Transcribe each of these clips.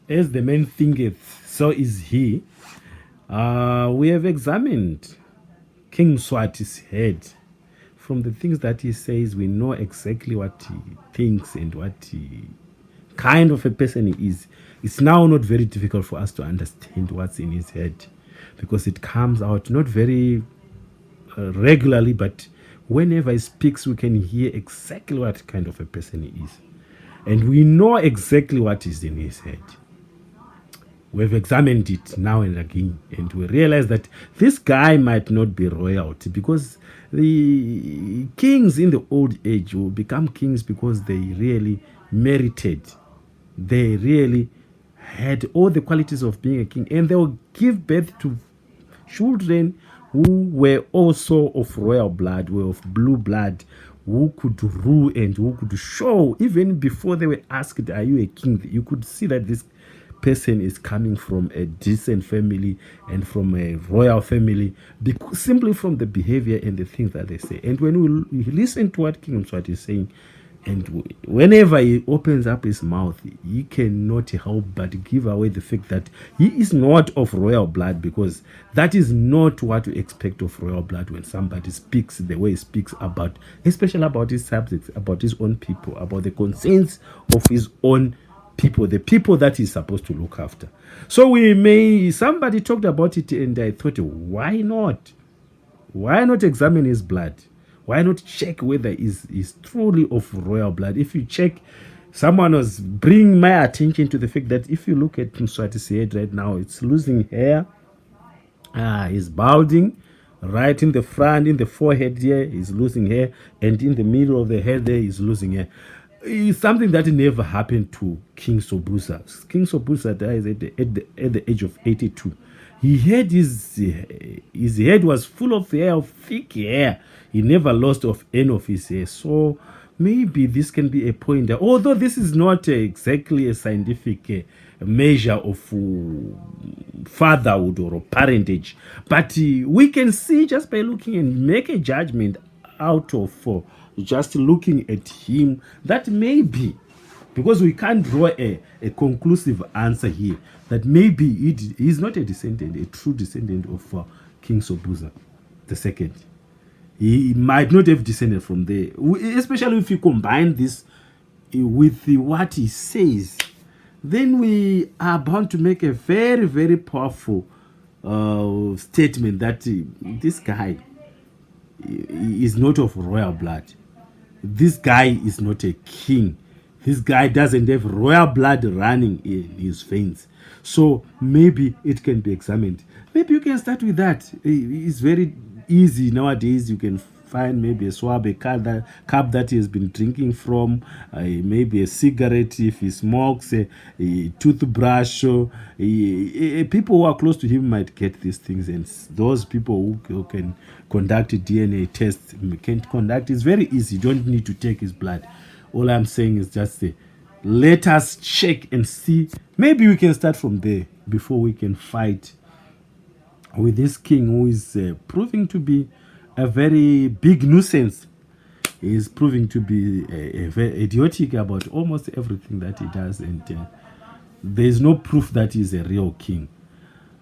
As the man thinketh, so is he. We have examined King Mswati's head. From the things that he says, we know exactly what he thinks and what kind of a person he is. It's now not very difficult for us to understand what's in his head, because it comes out not very regularly, but whenever he speaks, we can hear exactly what kind of a person he is. And we know exactly what is in his head. We've examined it now and again, and we realize that this guy might not be royalty, because the kings in the old age will become kings because they really merited. They really had all the qualities of being a king, and they will give birth to children who were also of royal blood, were of blue blood, who could rule and who could show, even before they were asked, are you a king? You could see that this person is coming from a decent family and from a royal family, simply from the behavior and the things that they say. And when we listen to what King Mswati is saying, and whenever he opens up his mouth, he cannot help but give away the fact that he is not of royal blood, because that is not what we expect of royal blood when somebody speaks the way he speaks about, especially about his subjects, about his own people, about the concerns of his own people, the people that he's supposed to look after. So somebody talked about it, and I thought, why not? Why not examine his blood? Why not check whether he's truly of royal blood? If you check, someone was bringing my attention to the fact that if you look at Mswati's head right now, it's losing hair. He's balding. Right in the front, in the forehead here, he's losing hair. And in the middle of the head there, he's losing hair. It's something that never happened to King Sobhuza. King Sobhuza dies at the age of 82. He had his head was full of hair, of thick hair. He never lost of any of his hair. So maybe this can be a pointer. Although this is not exactly a scientific measure of fatherhood or parentage, but we can see just by looking and make a judgment out of just looking at him that maybe, because we can't draw a conclusive answer here, that maybe he's not a descendant, a true descendant of King Sobhuza II. He might not have descended from there, especially if you combine this with what he says. Then we are bound to make a very, very powerful statement that this guy is not of royal blood. This guy is not a king. This guy doesn't have royal blood running in his veins. So maybe it can be examined. Maybe you can start with that. It's very easy nowadays. You can find maybe a swab, a cup that he has been drinking from, maybe a cigarette if he smokes, a toothbrush. People who are close to him might get these things, and those people who can conduct a DNA test can conduct. It's very easy. You don't need to take his blood. All I'm saying is just let us check and see. Maybe we can start from there before we can fight with this king who is proving to be a very big nuisance. He is proving to be very idiotic about almost everything that he does, and there is no proof that he is a real king.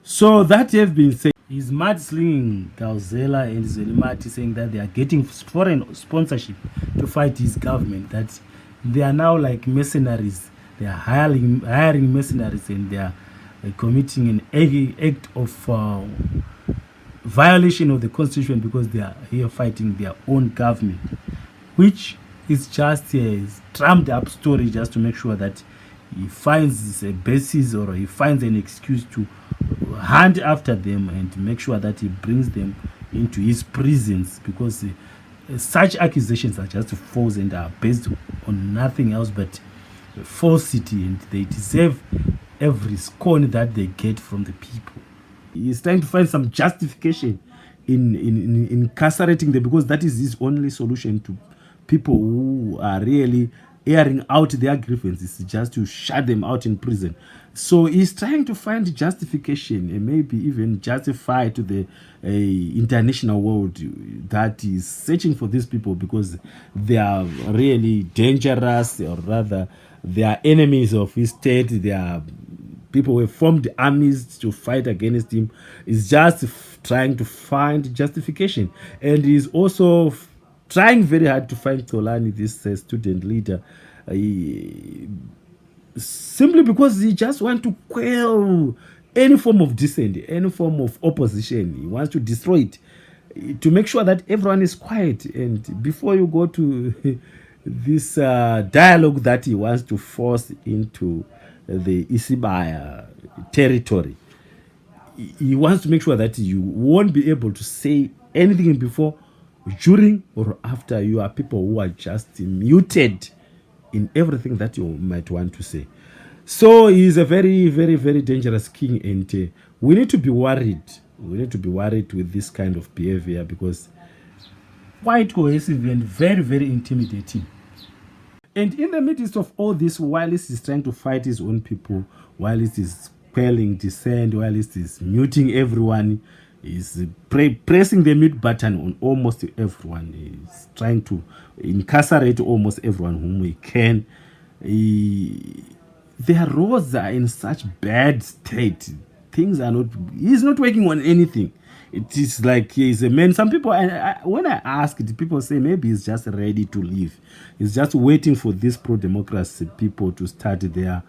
So that have been said, is mudslinging Gawzela and Zwelimati, saying that they are getting foreign sponsorship to fight his government, that they are now like mercenaries. They are hiring mercenaries, and they are committing an act of violation of the constitution because they are here fighting their own government, which is just a trumped up story just to make sure that he finds a basis or he finds an excuse to hunt after them and make sure that he brings them into his prisons, because such accusations are just false and are based on nothing else but falsity, and they deserve every scorn that they get from the people. He's trying to find some justification in incarcerating them, because that is his only solution to people who are really airing out their grievances, just to shut them out in prison. So he's trying to find justification and maybe even justify to the international world that is searching for these people because they are really dangerous, or rather they are enemies of his state. They are people who have formed armies to fight against him. Is just trying to find justification, and he's also trying very hard to find Tolani, this student leader, simply because he just wants to quell any form of dissent, any form of opposition. He wants to destroy it, to make sure that everyone is quiet. And before you go to this dialogue that he wants to force into the Isibaya territory, he wants to make sure that you won't be able to say anything before, during, or after. You are people who are just muted in everything that you might want to say. So he's a very, very, very dangerous king, and we need to be worried. We need to be worried with this kind of behavior, because quite cohesive and very, very intimidating. And in the midst of all this, while he is trying to fight his own people, while he is quelling dissent, while he is muting everyone, he's pressing the mute button on almost everyone. He's trying to incarcerate almost everyone whom he can. Their roads are in such bad state. Things are not, he's not working on anything. It is like he's a man. Some people, when I ask it, people say maybe he's just ready to leave. He's just waiting for these pro-democracy people to start their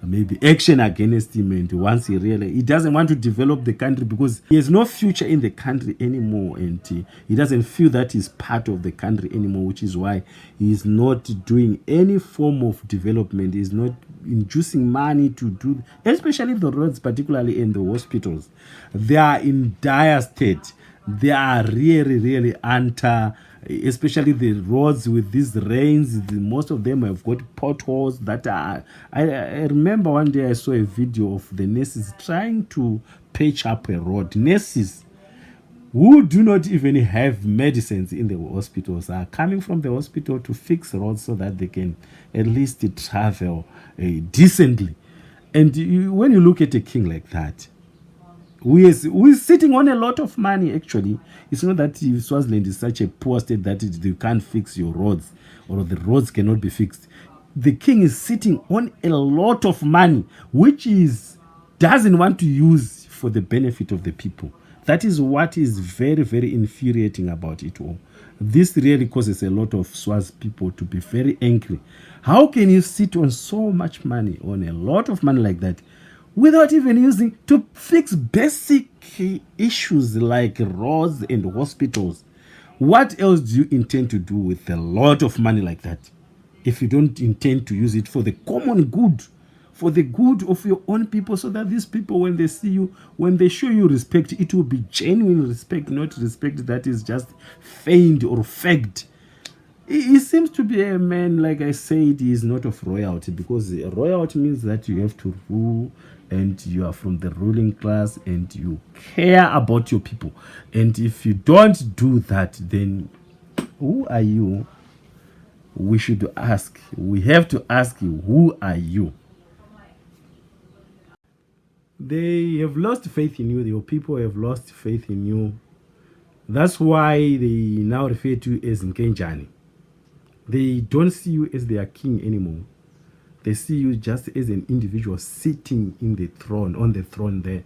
maybe action against him. And once he doesn't want to develop the country, because he has no future in the country anymore, and he doesn't feel that he's part of the country anymore, which is why he's not doing any form of development. He's not inducing money to do, especially the roads, particularly in the hospitals. They are in dire state. They are really, really under, especially the roads with these rains. Most of them have got potholes that are, I remember one day I saw a video of the nurses trying to patch up a road. Nurses who do not even have medicines in the hospitals are coming from the hospital to fix roads so that they can at least travel decently. And when you look at a king like that, who is sitting on a lot of money, actually, it's not that Swaziland is such a poor state that you can't fix your roads, or the roads cannot be fixed. The king is sitting on a lot of money, which doesn't want to use for the benefit of the people. That is what is very, very infuriating about it all. This really causes a lot of Swaz people to be very angry. How can you sit on so much money, on a lot of money like that, without even using to fix basic issues like roads and hospitals? What else do you intend to do with a lot of money like that, if you don't intend to use it for the common good, for the good of your own people, so that these people, when they see you, when they show you respect, it will be genuine respect, not respect that is just feigned or faked. He seems to be a man, like I said, he is not of royalty, because royalty means that you have to rule, and you are from the ruling class, and you care about your people. And if you don't do that, then who are you? We should ask. We have to ask you, who are you? They have lost faith in you. Your people have lost faith in you. That's why they now refer to you as Nkenjani. They don't see you as their king anymore. They see you just as an individual sitting in the throne, on the throne there,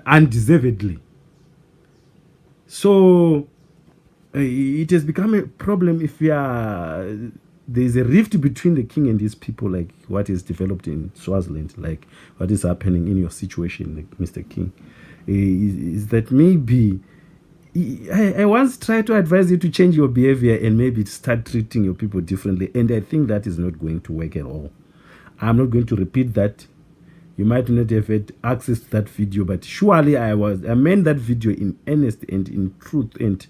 undeservedly. So it has become a problem if there's a rift between the king and his people, like what is developed in Swaziland, like what is happening in your situation, like Mr. King. Is that maybe I once tried to advise you to change your behavior and maybe start treating your people differently, and I think that is not going to work at all. I'm not going to repeat that. You might not have had access to that video, but surely I made that video in earnest and in truth, and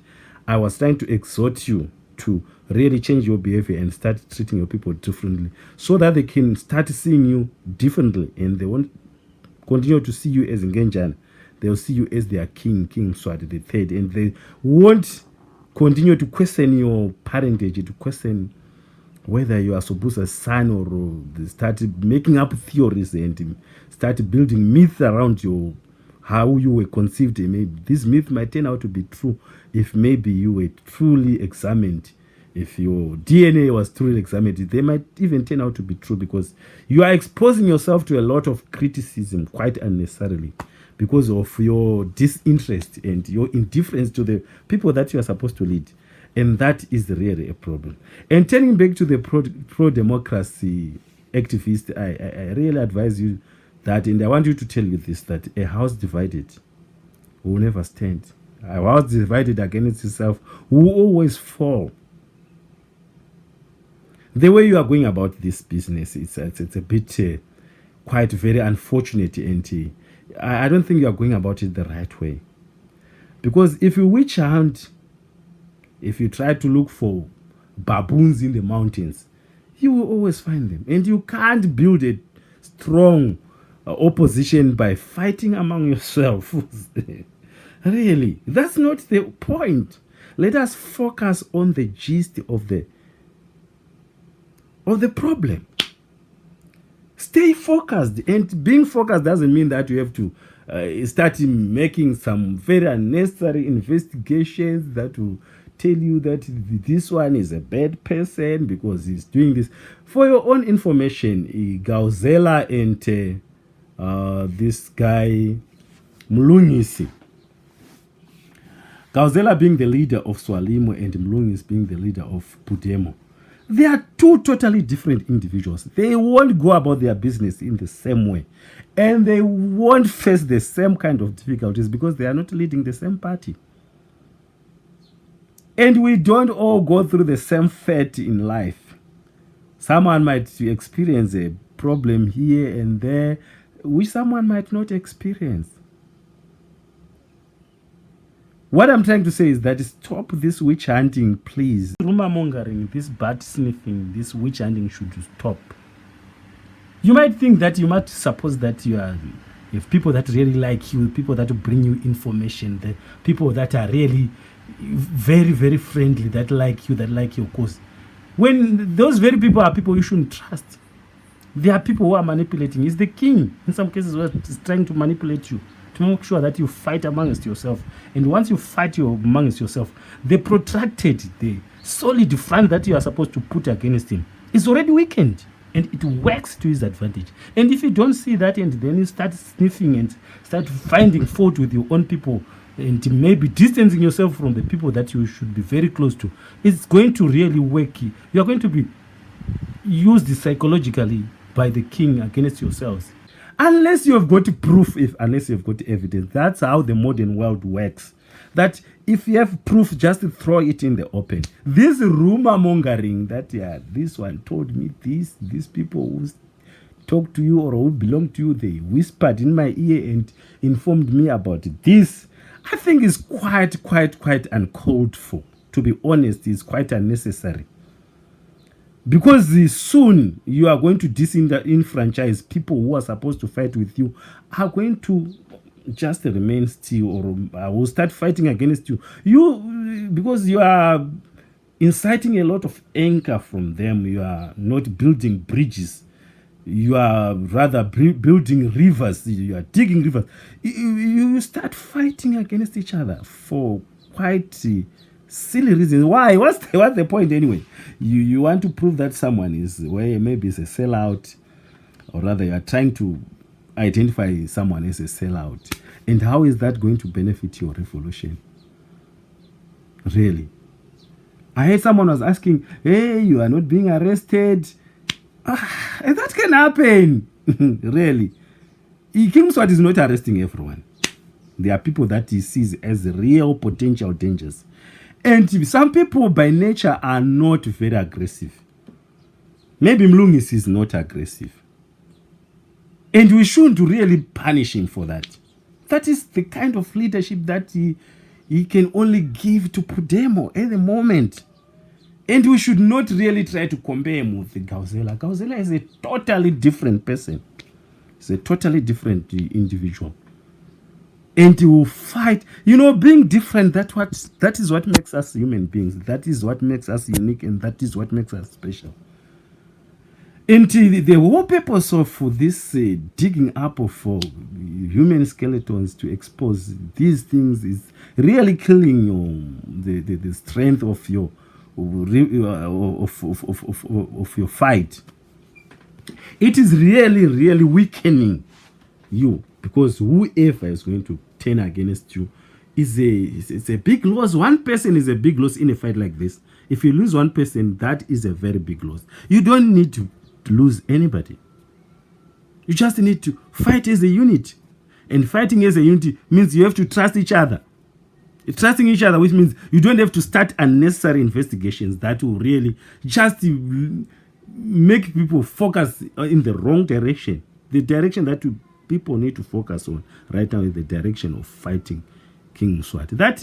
I was trying to exhort you to really change your behavior and start treating your people differently, so that they can start seeing you differently, and they won't continue to see you as Ngenjana. They'll see you as their king, King Mswati III, and they won't continue to question your parentage, to question whether you are Sobusa's son, or they start making up theories and start building myths around how you were conceived. Maybe this myth might turn out to be true if maybe you were truly examined if your DNA was truly examined, they might even turn out to be true, because you are exposing yourself to a lot of criticism quite unnecessarily because of your disinterest and your indifference to the people that you are supposed to lead. And that is really a problem. And turning back to the pro-democracy activist, I really advise you that, and I want you to tell you this, that a house divided will never stand. A house divided against itself will always fall. The way you are going about this business, it's a bit quite very unfortunate, and I don't think you are going about it the right way. Because if you witch hunt, if you try to look for baboons in the mountains, you will always find them. And you can't build a strong opposition by fighting among yourselves. Really, that's not the point. Let us focus on the gist of the problem. Stay focused, and being focused doesn't mean that you have to start making some very unnecessary investigations that will tell you that this one is a bad person because he's doing this. For your own information, Gawzela and this guy Mlungisi, Gawzela being the leader of SWALIMO and Mlungisi being the leader of PUDEMO, they are two totally different individuals. They won't go about their business in the same way, and they won't face the same kind of difficulties because they are not leading the same party. And we don't all go through the same fate in life. Someone might experience a problem here and there, which someone might not experience. What I'm trying to say is that stop this witch hunting, please. Rumor mongering, this bat sniffing, this witch hunting should stop. You might think that, you might suppose that you have people that really like you, people that bring you information, the people that are really very, very friendly, that like you, that like your cause. When those very people are people you shouldn't trust. There are people who are manipulating. It's the king, in some cases, who is trying to manipulate you to make sure that you fight amongst yourself. And once you fight amongst yourself, the protracted, the solid front that you are supposed to put against him is already weakened, and it works to his advantage. And if you don't see that, and then you start sniffing and start finding fault with your own people, and maybe distancing yourself from the people that you should be very close to, it's going to really work. You are going to be used psychologically by the king against yourselves. Unless you have got proof, unless you have got evidence. That's how the modern world works. That if you have proof, just throw it in the open. This rumor mongering that, yeah, this one told me this, these people who talk to you or who belong to you, they whispered in my ear and informed me about this, I think is quite uncalled for. To be honest, it's quite unnecessary. Because soon you are going to disenfranchise people who are supposed to fight with you, are going to just remain still, or will start fighting against you. Because you are inciting a lot of anger from them. You are not building bridges. You are rather building rivers. You are digging rivers. You start fighting against each other for quite silly reasons. Why? What's the point anyway? You want to prove that someone is, well, maybe it's a sellout, or rather you are trying to identify someone as a sellout. And how is that going to benefit your revolution? Really? I heard someone was asking, hey, you are not being arrested. That can happen. Really. King Mswati is not arresting everyone. There are people that he sees as real potential dangers. And some people by nature are not very aggressive. Maybe Mlungisi is not aggressive. And we shouldn't really punish him for that. That is the kind of leadership that he can only give to PUDEMO at the moment. And we should not really try to compare him with Gawzela. Gawzela is a totally different person. He's a totally different individual. And he will fight. You know, being different, that is what makes us human beings. That is what makes us unique, and that is what makes us special. And the whole purpose of this digging up of human skeletons to expose these things is really killing the strength of your of your fight, it is really, really weakening you, because whoever is going to turn against you it's a big loss. One person is a big loss in a fight like this. If you lose one person, that is a very big loss. You don't need to lose anybody. You just need to fight as a unit. And fighting as a unit means you have to trust each other. Trusting each other, which means you don't have to start unnecessary investigations that will really just make people focus in the wrong direction. The direction that people need to focus on right now is the direction of fighting King Mswati. That,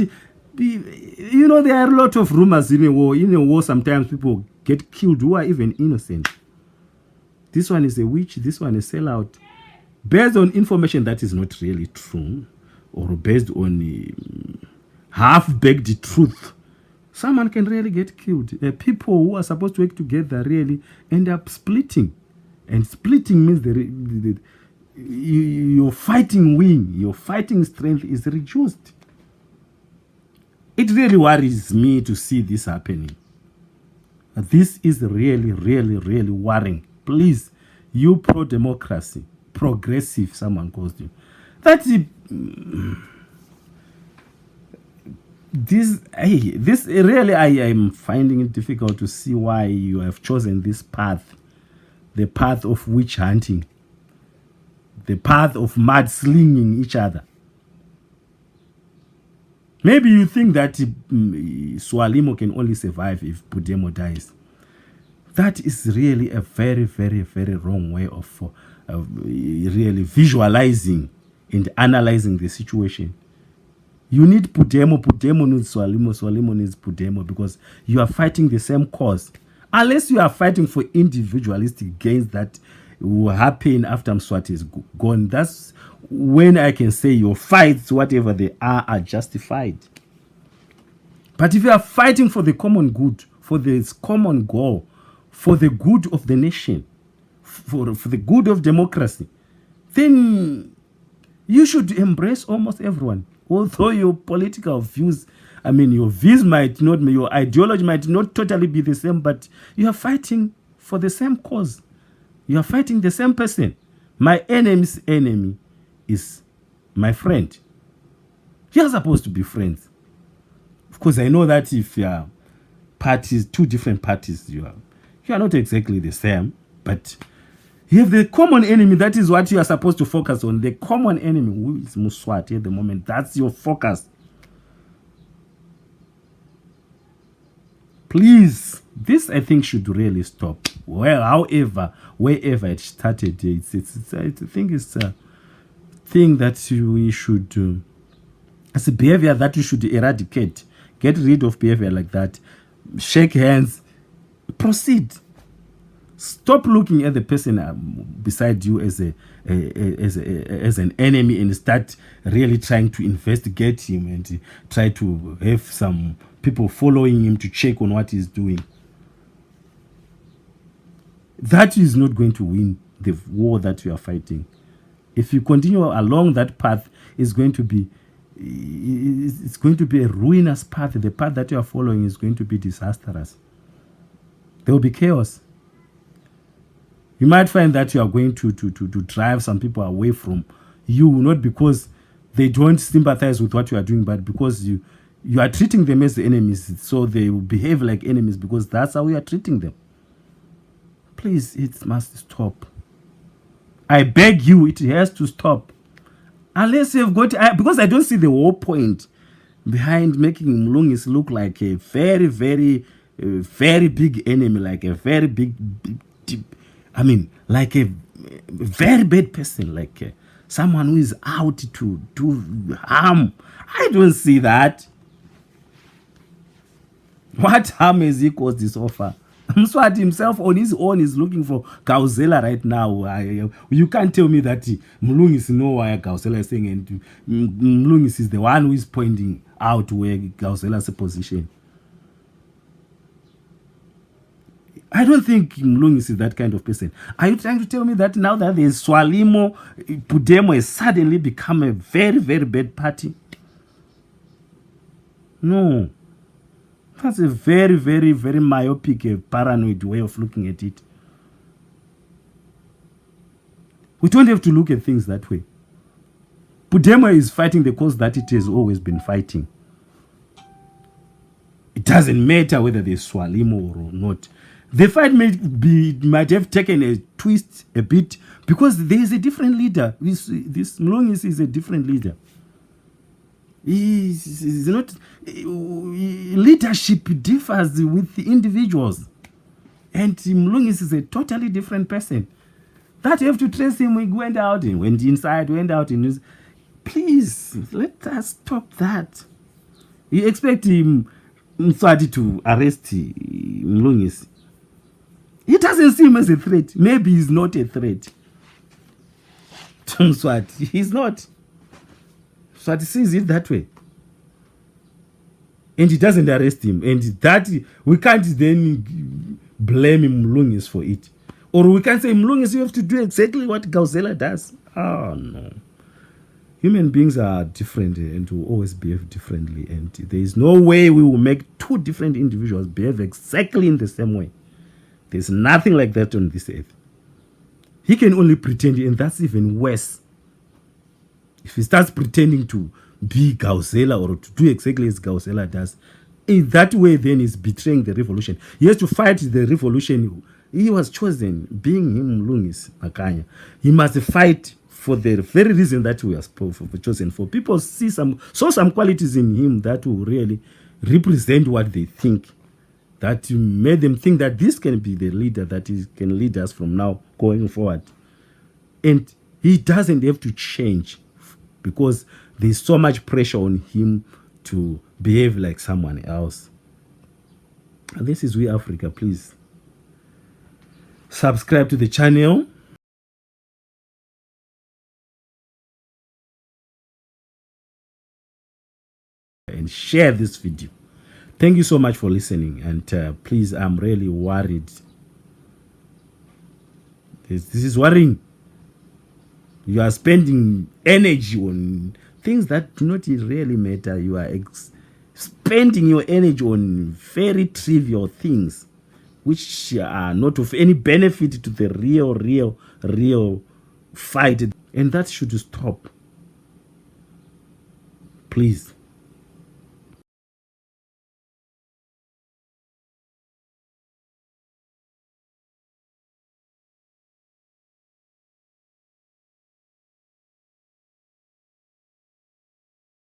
there are a lot of rumors in a war. In a war, sometimes people get killed who are even innocent. This one is a witch, this one is a sellout. Based on information that is not really true, or based on half-baked truth, someone can really get killed. People who are supposed to work together really end up splitting. And splitting means your fighting wing, your fighting strength is reduced. It really worries me to see this happening. This is really, really, really worrying. Please, you pro-democracy, progressive, someone calls you. This really, I am finding it difficult to see why you have chosen this path, the path of witch hunting, the path of mudslinging each other. Maybe you think that Swalimo can only survive if Pudemo dies. That is really a very, very, very wrong way of really visualizing and analyzing the situation. You need Pudemo, Pudemo needs Swalimo, Swalimo needs Pudemo, because you are fighting the same cause. Unless you are fighting for individualistic gains that will happen after Mswati is gone, that's when I can say your fights, whatever they are justified. But if you are fighting for the common good, for this common goal, for the good of the nation, for the good of democracy, then you should embrace almost everyone. Although your political views, your views might not, your ideology might not totally be the same, but you are fighting for the same cause. You are fighting the same person. My enemy's enemy is my friend. You are supposed to be friends. Of course, I know that if you are parties, two different parties, you are not exactly the same, but you have the common enemy. That is what you are supposed to focus on. The common enemy, who is Mswati at the moment. That's your focus. Please, this I think should really stop. Well, however, wherever it started, I think it's a thing that we should do. It's a behavior that you should eradicate. Get rid of behavior like that. Shake hands. Proceed. Stop looking at the person beside you as an enemy and start really trying to investigate him and try to have some people following him to check on what he's doing. That is not going to win the war that you are fighting. If you continue along that path, it's going to be a ruinous path. The path that you are following is going to be disastrous. There will be chaos. You might find that you are going to drive some people away from you, not because they don't sympathize with what you are doing, but because you are treating them as the enemies, so they will behave like enemies because that's how you are treating them. Please, it must stop. I beg you, it has to stop. Unless you've got, because I don't see the whole point behind making Mlungisi look like a very, very, very big enemy, like a very big like a very bad person, like someone who is out to do harm. I don't see that. What harm has he caused this offer? Mswati himself on his own is looking for Gawzela right now. You can't tell me that Mlungisi know why Gawzela is saying, and Mlungisi is the one who is pointing out where Gawzela's position. I don't think Mlungisi is that kind of person. Are you trying to tell me that now that there's Swalimo, Pudemo has suddenly become a very, very bad party? No. That's a very, very, very myopic, paranoid way of looking at it. We don't have to look at things that way. PUDEMO is fighting the cause that it has always been fighting. It doesn't matter whether there's SWALIMO or not. The fight might have taken a twist a bit because there is a different leader. This Mlungisi is a different leader. He's not. Leadership differs with the individuals, and Mlungisi is a totally different person. That you have to trace him. We went out and went inside, went out in. Please let us stop that. You expect him, Mswati, to arrest Mlungisi? He doesn't see him as a threat. Maybe he's not a threat to Mswati. He's not. Mswati sees it that way. And he doesn't arrest him. And that we can't then blame Mlungisi for it. Or we can say, Mlungisi, you have to do exactly what Gawzela does. Oh, no. Human beings are different and will always behave differently. And there is no way we will make two different individuals behave exactly in the same way. There's nothing like that on this earth. He can only pretend, and that's even worse. If he starts pretending to be Gawzela or to do exactly as Gawzela does, in that way, then he's betraying the revolution. He has to fight the revolution. He was chosen, being him, Mlungisi Makanya. He must fight for the very reason that we are chosen for. People saw some qualities in him that will really represent what they think, that made them think that this can be the leader that can lead us from now going forward. And he doesn't have to change because there's so much pressure on him to behave like someone else. And this is We Africa. Please subscribe to the channel. And share this video. Thank you so much for listening. And please, I'm really worried. This is worrying. You are spending energy on things that do not really matter. You are spending your energy on very trivial things which are not of any benefit to the real fight. And that should stop. Please.